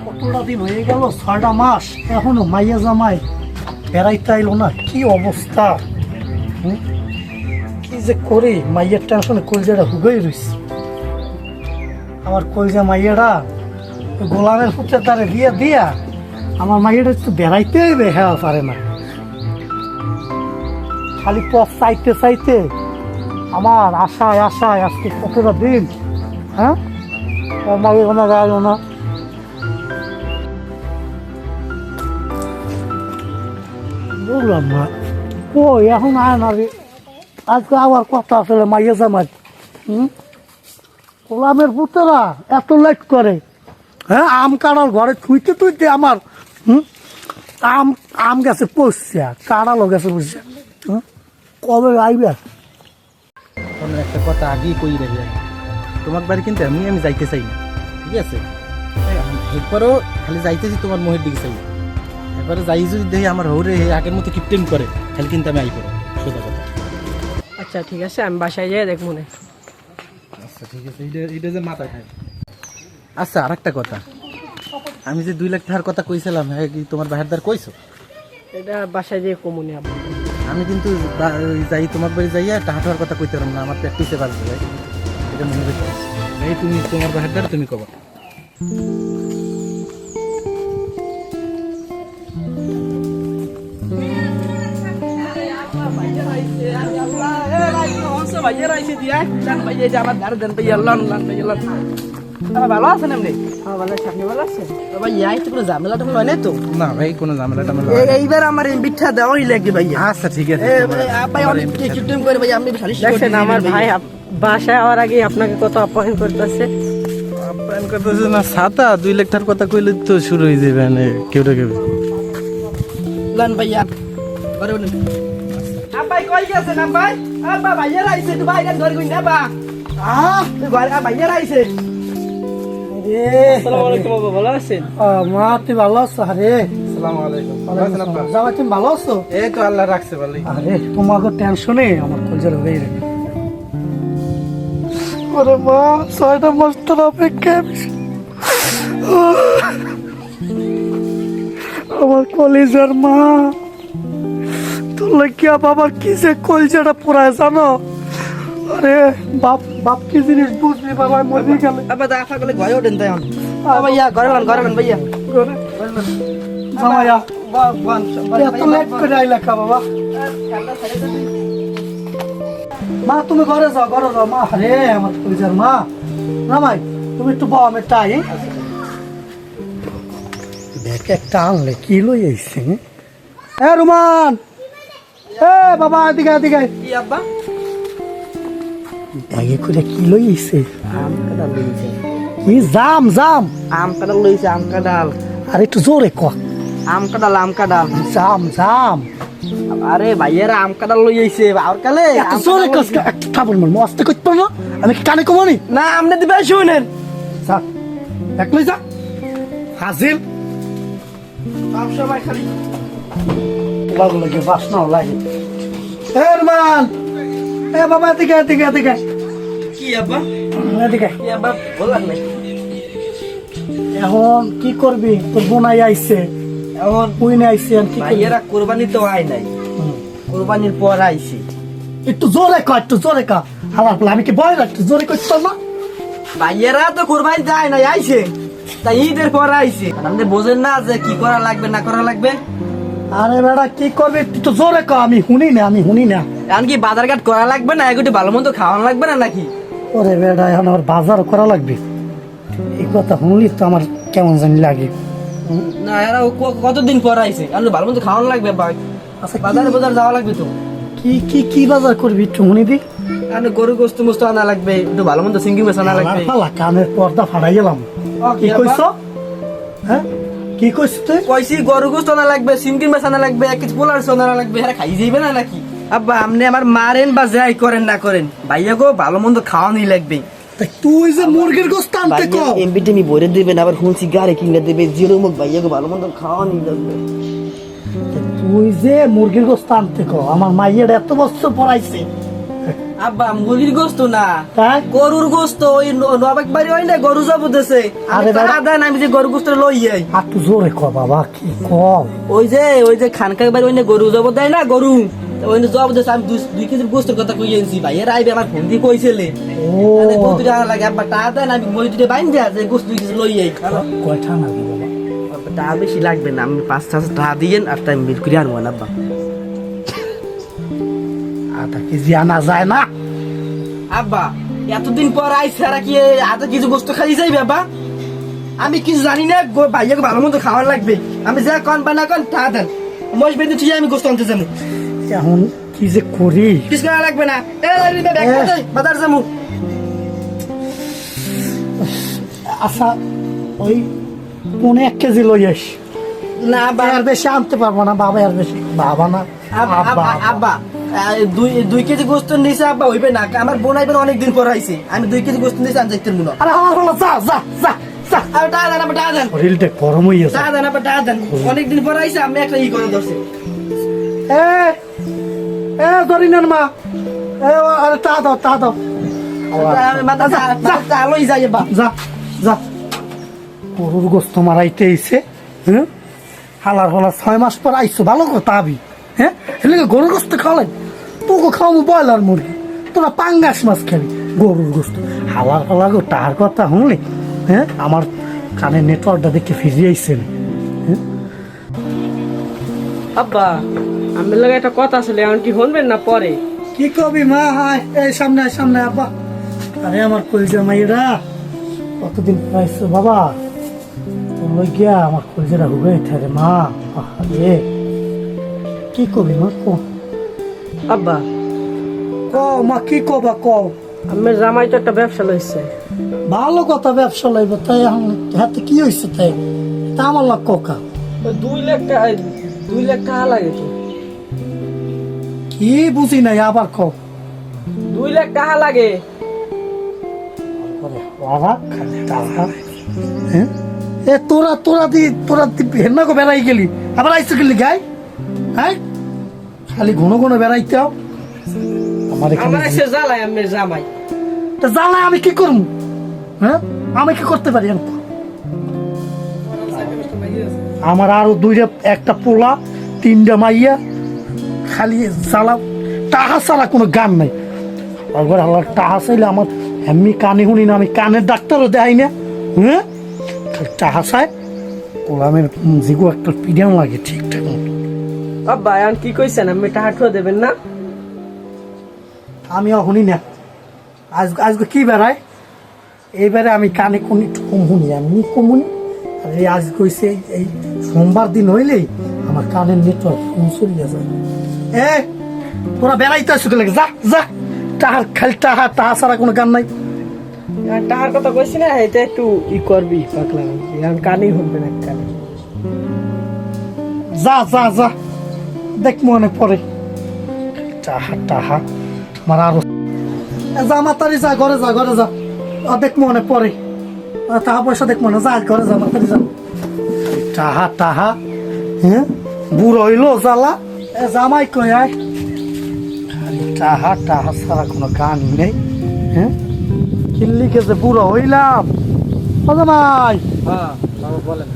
কতটা দিন হয়ে গেল, 6টা মাস, এখনো মাইয়া জামাই বেড়াইতে আইলো না। কি অবস্থা! কি যে করি, মাইয়ের টেনশনে কলজাটা হুগেই রয়েছে। আমার কলজা মাইয়াটা গোলামের পুত্রের দ্বারে বিয়ে দিয়া আমার মাইয়াটা একটু বেড়াইতে হইবে, হ্যাঁ পারে না। খালি পথ চাইতে চাইতে আমার আশায় আশায় আজকে কতটা দিন, হ্যাঁ মাইয়া কোনো গেল না। বুঝলাম না, ও এখন আয় না রে। আজকে আবার কথা আসলে মাইয়া জামাই, গোলামের পুত্ররা এত লেট করে, হ্যাঁ আম কাড়াল ঘরে থুইতে থুইতে আমার আম আম গেছে পড়ছে, কাড়ালও গেছে পড়ছে। কবে আইবে? একটা কথা আগেই কই রাখি, তোমার বাড়ি কিন্তু আমি যাইতে চাই না, ঠিক আছে? একবারও খালি যাইতেছি তোমার মোহের দিকে চাই, একবারে যাই যদি দেখি আমার হৌরে আগের মতো কিপটেম করে, খালি কিন্তু আমি আই করো, সোজা কথা। আচ্ছা ঠিক আছে, আমি বাসায় যাই দেখবো না। আচ্ছা ঠিক আছে, এইটা যে মাথায় খায়। আচ্ছা আর একটা কথা, আমি যে 2 লাখ টাকার কথা কইছিলাম, হ্যাঁ কি তোমার বাহির দ্বার কইছো? এটা বাসায় যেয়ে কমুনি আপনি। আমি কিন্তু যাই তোমার বাড়ি যাইয়া টাকা টাকার কথা কইতে পারলাম না, আমার প্র্যাকটিসে বাজবে ভাই, এটা মনে রেখো। এই তুমি তোমার বাহির দ্বার তুমি কবা। ভালো আছেন এমনি? হ্যাঁ ভালো আছি, আপনি ভালো আছেন? ভাই ইয়াই তো কোনো ঝামেলা টামেলা হয় না তো? না ভাই কোনো ঝামেলা টামেলা এইবার আমার এই বিঠা দেওয়াই লাগবে ভাই। আচ্ছা ঠিক আছে। ভাই অনেক কিপটেম করে ভাই, আপনি সালিশ দেখছেন আমার ভাই বাসায় আওয়ার আগে আপনাকে কত আপ্যায়ন করতেছে। আপ্যায়ন করতেছে না, ছাতা 2 লাখ টাকার কথা কইলে তো শুরু হয়ে যাবে না কেউ না কেউ। লান ভাইয়া ঘরে বলেন আব্বাই কই গেছেন? আব্বাই আব্বা ভাইয়া আইছে, তুই ভাই গান ধরে কই না বা তুই ঘরে ভাইয়া আইছে। আসসালামু আলাইকুম বাবা, ভালো আছেন? মা তুই ভালো আছো? আরে আসসালামু আলাইকুম, ভালো আছেন আপা? জামাই তুমি ভালো আছো? এই তো আল্লাহ রাখছে ভালোই। আরে তোমাকে টেনশনে আমার কলজার হয়ে রে। ওরে মা, 6টা মাস তোর অপেক্ষা, আমার কলেজের মা, তোর লাগিয়া বাবার কি যে কলজাটা পুরায় জানো? আরে বাপ বাপ কি জিনিস বুঝবি, বাবা মরে গেলে। আব্বা দা আফা গলে ঘরে ওঠেন তাই ভাইয়া, ঘরে লান ভাইয়া। জামাইয়া এত লেট করে আইলা কা বাবা? মা তুমি ঘরে যাও, ঘরে যাও মা। আরে আমার কলজার মা, না ভাই তুমি একটু বাবা আমি টাই দেখ একটা আনলে কি লই আইছে। এ রুমান, এ বাবা এদিকে এদিকে। কি আব্বা? ব্যাগে করে কি লই আইছে? আম কাঁঠাল লইছে। কি জাম জাম? আম কাঁঠাল লইছে, আম কাঁঠাল। আর একটু জোরে ক। আম কাঁঠাল, আম কাঁঠাল। জাম জাম। আরে ভাইয়ারা আম কাঁঠাল লই আইছে আর কালে। এত জোরে কস, একটা থাবল মার মস্তে কইতে পারো না? আমি কি কানে কমানি? না আমনে দিবে শুনেন। যা এক লই যা হাজির। সব সময় খালি লাগো লাগে বাসনা লাগে। এ রুমান, এ বাবা এদিকে এদিকে এদিকে। কি আব্বা? এদিকে। কি আব্বা বলার নাই? এখন কি করবি? তোর বোনাই আইছে, এখন কুইনে আইছে, আর কি করবি? ভাইয়ারা কোরবানি তো আয় নাই, কোরবানির পর আইছে। একটু জোরে ক, একটু জোরে ক। হালার বলে আমি কি বয় না, একটু জোরে করতে পার না? ভাইয়ারা তো কোরবানি যায় নাই, আইছে তাই ঈদের পর আইছে। আপনি বোঝেন না যে কি করা লাগবে না করা লাগবে? আরে বেড়া কি করবি তুই তো জোরে ক, আমি শুনি না, আমি শুনি না। এখন কি বাজার ঘাট করা লাগবে না, এগুটি ভালো মন্দ খাওয়ানো লাগবে না নাকি? ওরে বেড়া এখন আমার বাজার করা লাগবে, এই কথা শুনলি তো আমার কেমন জানি লাগে। না এরা কতদিন পর আইছে, এখন ভালো মন্দ খাওয়ানো লাগবে ভাই। আচ্ছা বাজারে বাজার যাওয়া লাগবে তো। কি কি কি বাজার করবি একটু শুনি দি। এখন গরু গোস্ত মোস্ত আনা লাগবে, একটু ভালো মন্দ সিঙ্গি মাছ আনা লাগবে। ফালা কানের পর্দা ফাড়াই গেলাম। কি কইছ? হ্যাঁ কি কইছ তুই? কইছি গরু গোস্ত আনা লাগবে, সিঙ্গি মাছ আনা লাগবে, এক কেজি পোলার আনা লাগবে। এরা খাই যাইবে না নাকি? আব্বা আপনি আমার মারেন বা যাই করেন না করেন, ভাইয়া গো ভালো মন্দ খাওয়ানোই লাগবে। তুই যে মুরগির গোস্ত আনতে কো, এমবিটিমি ভরে দিবেন, আবার হুঁচি গাড়ি কিনে দেবে, জিরোমুখ ভাইয়া গো ভালো মন্দ খাওয়ানোই লাগবে। তুই যে মুরগির গোস্ত আনতে কো, আমার মাইয়ের এত বছর পড়াইছে, আব্বা মুরগির গোস্ত না তাই গরুর গোস্ত ওই নবাক বাড়ি হয় না গরু যাবো দেশে আরে বাবা। দেন আমি যে গরু গোস্ত লই যাই আর তুই জোরে ক বাবা কি ক ওই যে খানকার বাড়ি ওই না গরু যাবো দেয় না গরু ওই জব দেশে আমি 2 কেজির গোস্তের কথা কই আনছি ভাই এর আইবে আমার ফোন দিয়ে কইছিলে ও গোস্ত টাকা লাগে আব্বা টাকা দেন আমি মই দুটো বাইন দিয়া যে গোস্ত 2 কেজি লই যাই কয়টা না বাবা আব্বা টাকা বেশি লাগবে না আমি 5-6 টাকা দিয়েন আর টাইম বিল করে আনবো না আব্বা আধা কেজি আনা যায় না আব্বা এতদিন পর আইছে আর কি আধা কিছু গোস্ত খাই যাইবে আব্বা আমি কিছু জানি না ভাইয়াকে ভালো মতো খাওয়ার লাগবে আমি যা কন বা না কন তা দেন মশ বেঁধে ঠিক আমি গোস্ত আনতে যাবো এখন কি যে করি কিছু করা লাগবে না বাজার যাবো আচ্ছা ওই 1 কেজি লই আস না আব্বা আর বেশি আনতে পারবো না বাবা আর বেশি বাবা না আব্বা 2 কেজি গোস্ত নিয়েছে আব্বা হইবে না আমার বোন আইবেন অনেকদিন পর আইছে আমি 2 কেজি গোস্ত নিয়েছি আমি দেখতে মনে আরে আমার হলো যা যা যা যা আর টাকা দেন আব্বা টাকা দেন শরীরটা গরম হয়ে গেছে টাকা দেন আব্বা টাকা দেন অনেকদিন পর আইছে আমি একটা ই করে ধরছি এ দরিনার মা আরে তা দাও মাথা লই যাই আব্বা যা যা গরুর গোস্ত মারাইতে এসে হ্যাঁ হালার হলার 6 মাস পর আইসো ভালো কথা আবি হ্যাঁ এলে গরুর গোস্ত খাওয়ালেন তোকে খাওয়াবো ব্রয়লার মুরগি তোরা পাঙ্গাস মাছ খাবি গরুর গোস্ত হালার হলা গো তার কথা শুনলি হ্যাঁ আমার কানের নেটওয়ার্কটা দেখে ফিরিয়ে আইসেন হ্যাঁ আব্বা আমি লাগে একটা কথা ছিল এখন কি শুনবেন না পরে কি কবি মা হায় এই সামনে আব্বা আরে আমার কলজা মাইরা কতদিন পাইছো বাবা তোর লই গিয়া আমার কলজাটা হুগাই থাকে মা আরে কি কবি মা ক আব্বা মা কি কবা ক আমার জামাই তো একটা ব্যবসা লইছে ভালো কথা ব্যবসা লাইব তাই এখন হাতে কি হয়েছে তাই তা আমার লাগ ককা ওই 2 লাখ টাকা লাগে তো কি বুঝি নাই আবার ক 2 লাখ টাকা লাগে বাবা খালি টাকা হ্যাঁ এ তোরা দি হেন্না কো বেড়াই গেলি আবার আইসো গেলি গাই হ্যাঁ খালি ঘন বেড়াইতে আমার এখানে আমার এসে জ্বালায় আমার জামাই তা জ্বালা আমি কি করবো হ্যাঁ আমি কি করতে পারি এখন? আমার আরো একটা পোলা 3টা মাইয়া খালি জ্বালা টাহা ছাড়া কোনো গান নাই একবার আমার টাহা চাইলে আমার এমনি কানে শুনি না আমি কানের ডাক্তারও দেখাই না হ্যাঁ খালি টাহা চাই পোলামের জিগো একটা পিডিয়াম লাগে ঠিকঠাক মতো আব্বা এখন কি কইছেন আমি টাকা ঠুয়া দেবেন না আমি শুনি না আজকে কি বেড়ায় এইবারে আমি কানে কোন একটু কম শুনি আমি কম শুনি আর এই আজ কইছে এই সোমবার দিন হইলেই আমার কানের নেটওয়ার্ক কম চলিয়ে যায় তোরা বেড়াইতে আসো লাগে যা যা তাহার খালি তাহা ছাড়া কোনো গান নাই এখন টাকার কথা কইছি না এটা একটু ই করবি পাকলা এখন কানেই শুনবেন এক কানে যা দেখ মনে পড়ে টাহা আমার আরো যা মাতারি যা ঘরে যা দেখ মনে পড়ে টাকা পয়সা দেখ মনে যা ঘরে যা মাতারি যা টাহা হ্যাঁ বুড়ো হইলো জ্বালা জামাই কই আয় খালি টাহা ছাড়া কোনো গান নেই হ্যাঁ কিল্লিকে যে বুড়ো হইলাম ও জামাই হ্যাঁ বাবা বলেন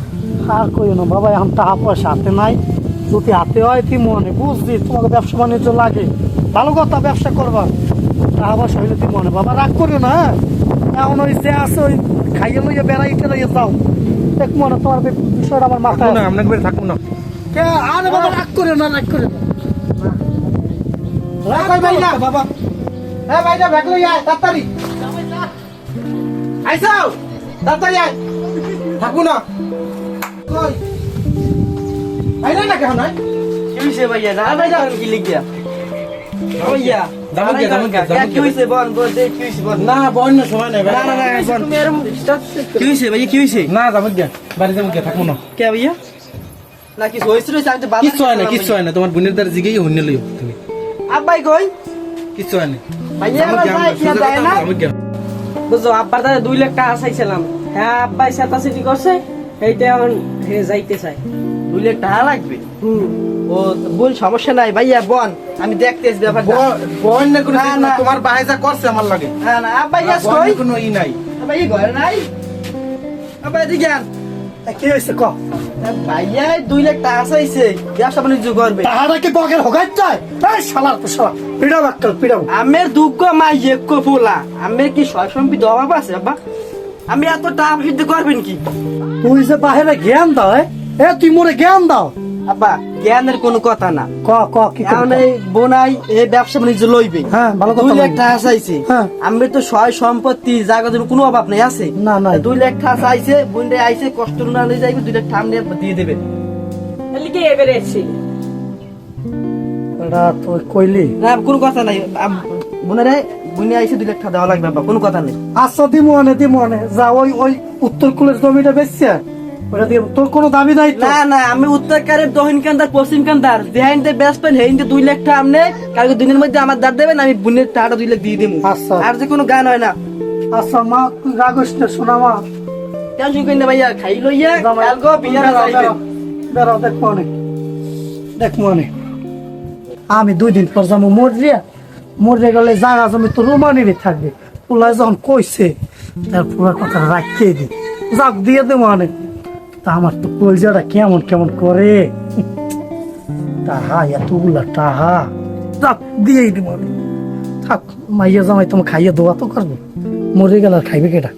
আর কই না বাবা এখন টাকা পয়সা হাতে নাই যদি হাতে হয় তুই মনে বুঝলি তোমাকে ব্যবসা বাণিজ্য লাগে ভালো কথা ব্যবসা করবা টাকা পয়সা হইলে তুই মনে বাবা রাগ করিও না হ্যাঁ এখন ওই যে আছে ওই খাইয়ে লইয়া বেড়াইতে লইয়া যাও দেখ মনে তোমার বিষয়টা আমার মাথায় না আপনাকে বের থাকুন না কে আরে বাবা রাগ করিও না রাগ করিও না বাবা হ্যাঁ ভাইটা ব্যাগ লই আয় তাড়াতাড়ি আইসাও তাড়াতাড়ি আয় থাকু না কই আইনা না কেন নাই কি হইছে ভাইয়া না ভাইয়া। কি লিখ দিয়া ভাইয়া কি হইছে বল দে কি হইছে বল না বন্য সময় নেই না বল তুমি এরকম স্টার্ট কি হইছে ভাইয়া কি হইছে না যাবো গিয়া বাড়ি যাবো গিয়া থাকুন না কে ভাইয়া না কিছু হইছে রে আমি তো বাজার কিচ্ছু হয় না তোমার বোনের দ্বারা জিগেই হইনে লইও তুমি আব্বাই কই কিচ্ছু হয় না ভাইয়া ভাই কি যায় না যাবো গিয়া বুঝছো আব্বার দাদা 2 লাখ টাকা চাইছিলাম হ্যাঁ আব্বাই সেটা সিটি করছে এইটা এখন হে যাইতে চাই 2 লাখ টাকা লাগবে ও বোন সমস্যা নাই ভাইয়া বন আমি দেখতেছি ব্যাপারটা বোন না কোনো না, জিনিস না, না। তোমার ভাই যা করছে আমার লাগে না না আব্বা ইয়াস বোনের কই কোনো ই নাই আব্বা এই ঘরে নাই আব্বা এদিকে আন কি হয়েছে ক ভাইয়া 2 লাখ টাকা চাইছে ব্যবসা বাণিজ্য করবে তাহারা কি বকের হগাই যায় এই শালার তো শালা পিড়াও আক্কাল পিড়াও আমের দুঃখ মাই এক পোলা আমের কি সয় সম্পত্তি অভাব আছে আব্বা আমি এত টাকা সিদ্ধ করবেন কি তুই যে বাহিরে জ্ঞান দাও এ তুই মোরে জ্ঞান দাও আব্বা জ্ঞানের কোনো কথা না ক ক কি এখন করবি? এই বোনাই এই ব্যবসা বাণিজ্য লইবে হ্যাঁ, ভালো কথা 2 লাখ বলবি। টাকা চাইছে হ্যাঁ। আমি তো সয় সম্পত্তি জায়গা জমি কোনো অভাব নাই আছে না, নাই। 2 লাখ টাকা চাইছে বোনরে আইছে কষ্ট না লই যাইবে 2 লাখ টাকা আপনি দিয়ে দেবেন এলিকে এবারে এসেছি এটা তুই কইলি না কোনো কথা নাই বোনেরে বোনে আইছে 2 লাখ টাকা দেওয়া লাগবে আব্বা কোনো কথা নেই আচ্ছা দিমনে যা ওই উত্তর কুলের জমিটা বেচছে ওটা দিয়ে তোর কোনো দাবি নাই তো না না আমি উত্তরকারের দক্ষিণ কান্দার পশ্চিম কান্দার যেহাইনতে বেসবেন হেইনতে 2 লাখ টাকা আপনি কালকে দিনের মধ্যে আমার দাঁত দেবেন আমি বোনের টাকাটা 2 লাখ দিয়ে দেবো আচ্ছা। আর যে কোনো গান হয় না আচ্ছা মা তুই রাগস না শোনা মা টেনশন করেন না ভাইয়া খাই লইয়া কালকে বিয়ার যাইবেন বেড়াও দেখবো অনেক দেখবো অনেক আমি 2 দিন পর যাবো মরে গেলে জায়গা জমি তো রোমানিরই থাকবে ওলা যখন কইছে তার পুরো কথা রাখিয়ে দি যাক দিয়ে দেবো অনেক তা আমার তো কলজাটা কেমন কেমন করে তাহা এতগুলা টাহা যাক দিয়েই দিব অনেক থাক মাইয়া জামাই তোমার খাইয়ে দোয়া তো করবো মরে গেলে আর খাইবে কেটা